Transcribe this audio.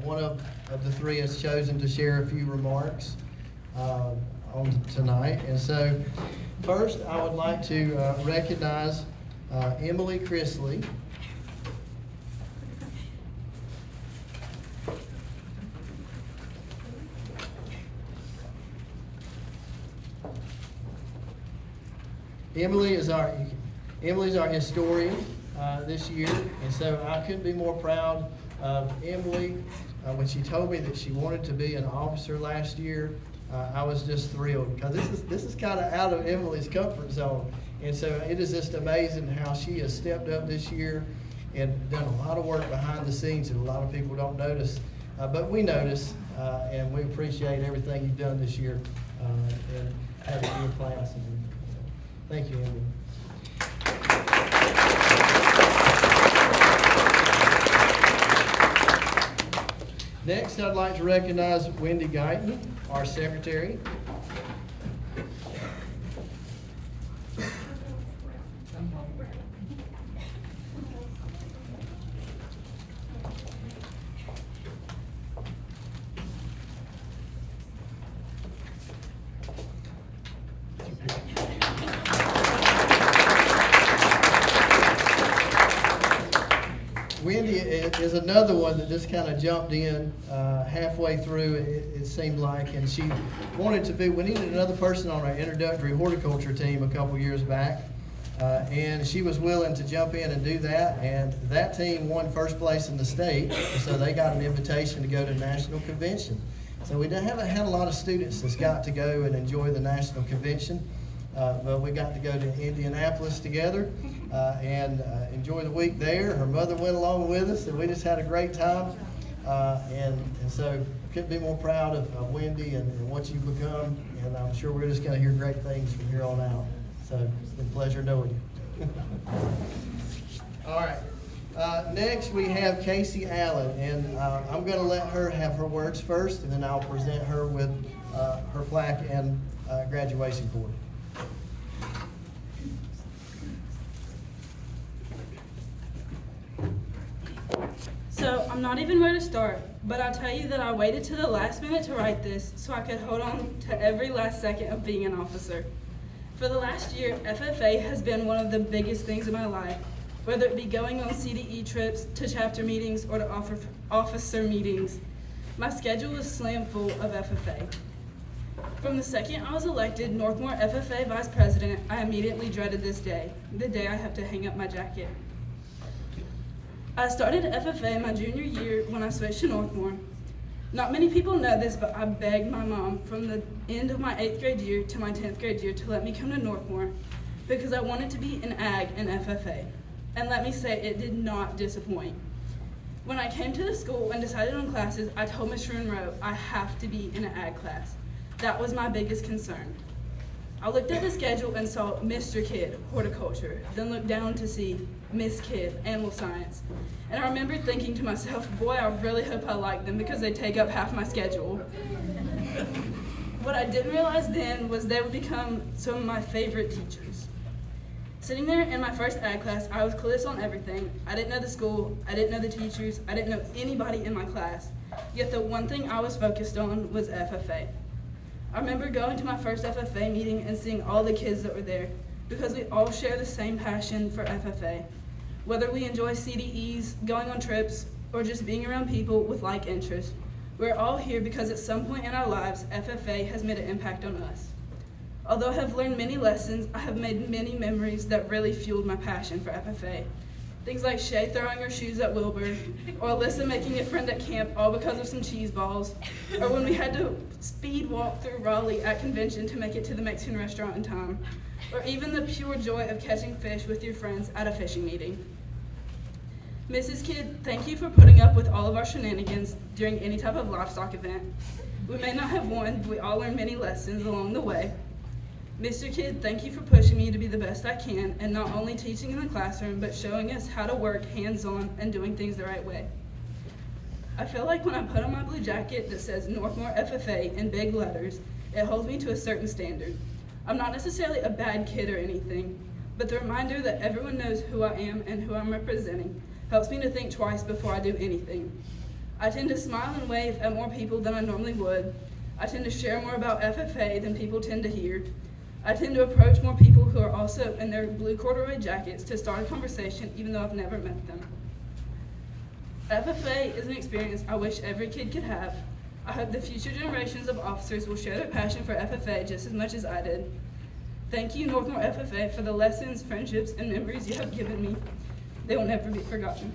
one of the three has chosen to share a few remarks on tonight. And so first, I would like to recognize Emily Chrisley. Emily's our historian this year, and so I couldn't be more proud of Emily. When she told me that she wanted to be an officer last year, I was just thrilled, because this is kind of out of Emily's comfort zone, and so it is just amazing how she has stepped up this year and done a lot of work behind the scenes that a lot of people don't notice, but we notice, and we appreciate everything you've done this year and having your class. Thank you, Emily. Next, I'd like to recognize Wendy Guyton, our secretary. Wendy is another one that just kind of jumped in halfway through, it seemed like, and she wanted to be, we needed another person on our introductory horticulture team a couple years back, and she was willing to jump in and do that, and that team won first place in the state, so they got an invitation to go to national convention. So we haven't had a lot of students that's got to go and enjoy the national convention. But we got to go to Indianapolis together and enjoy the week there. Her mother went along with us, and we just had a great time. And so couldn't be more proud of Wendy and what you've become. And I'm sure we're just going to hear great things from here on out. So it's been a pleasure knowing you. All right. Next, we have Casey Allen, and I'm going to let her have her words first, and then I'll present her with her plaque and graduation board. So I'm not even where to start, but I'll tell you that I waited to the last minute to write this so I could hold on to every last second of being an officer. For the last year, FFA has been one of the biggest things in my life, whether it be going on CDE trips, to chapter meetings, or to officer meetings. My schedule is slam full of FFA. From the second I was elected Northmore FFA Vice President, I immediately dreaded this day, the day I have to hang up my jacket. I started FFA my junior year when I switched to Northmore. Not many people know this, but I begged my mom from the end of my 8th grade year to my 10th grade year to let me come to Northmore because I wanted to be an ag in FFA. And let me say, it did not disappoint. When I came to the school and decided on classes, I told Ms. Monroe I have to be in an ag class. That was my biggest concern. I looked at the schedule and saw Mr. Kidd, horticulture, then looked down to see Miss Kidd, animal science. And I remember thinking to myself, boy, I really hope I like them because they take up half my schedule. What I didn't realize then was they would become some of my favorite teachers. Sitting there in my first ag class, I was clueless on everything. I didn't know the school, I didn't know the teachers, I didn't know anybody in my class. Yet the one thing I was focused on was FFA. I remember going to my first FFA meeting and seeing all the kids that were there because we all share the same passion for FFA. Whether we enjoy CDEs, going on trips, or just being around people with like interests, we're all here because at some point in our lives, FFA has made an impact on us. Although I have learned many lessons, I have made many memories that really fueled my passion for FFA. Things like Shay throwing her shoes at Wilbur, or Alyssa making a friend at camp all because of some cheese balls, or when we had to speed walk through Raleigh at convention to make it to the Mexican restaurant in time, or even the pure joy of catching fish with your friends at a fishing meeting. Mrs. Kidd, thank you for putting up with all of our shenanigans during any type of livestock event. We may not have won, but we all learned many lessons along the way. Mr. Kidd, thank you for pushing me to be the best I can and not only teaching in the classroom, but showing us how to work hands-on and doing things the right way. I feel like when I put on my blue jacket that says Northmore FFA in big letters, it holds me to a certain standard. I'm not necessarily a bad kid or anything, but the reminder that everyone knows who I am and who I'm representing helps me to think twice before I do anything. I tend to smile and wave at more people than I normally would. I tend to share more about FFA than people tend to hear. I tend to approach more people who are also in their blue corduroy jackets to start a conversation even though I've never met them. FFA is an experience I wish every kid could have. I hope the future generations of officers will share their passion for FFA just as much as I did. Thank you, Northmore FFA, for the lessons, friendships, and memories you have given me. They will never be forgotten.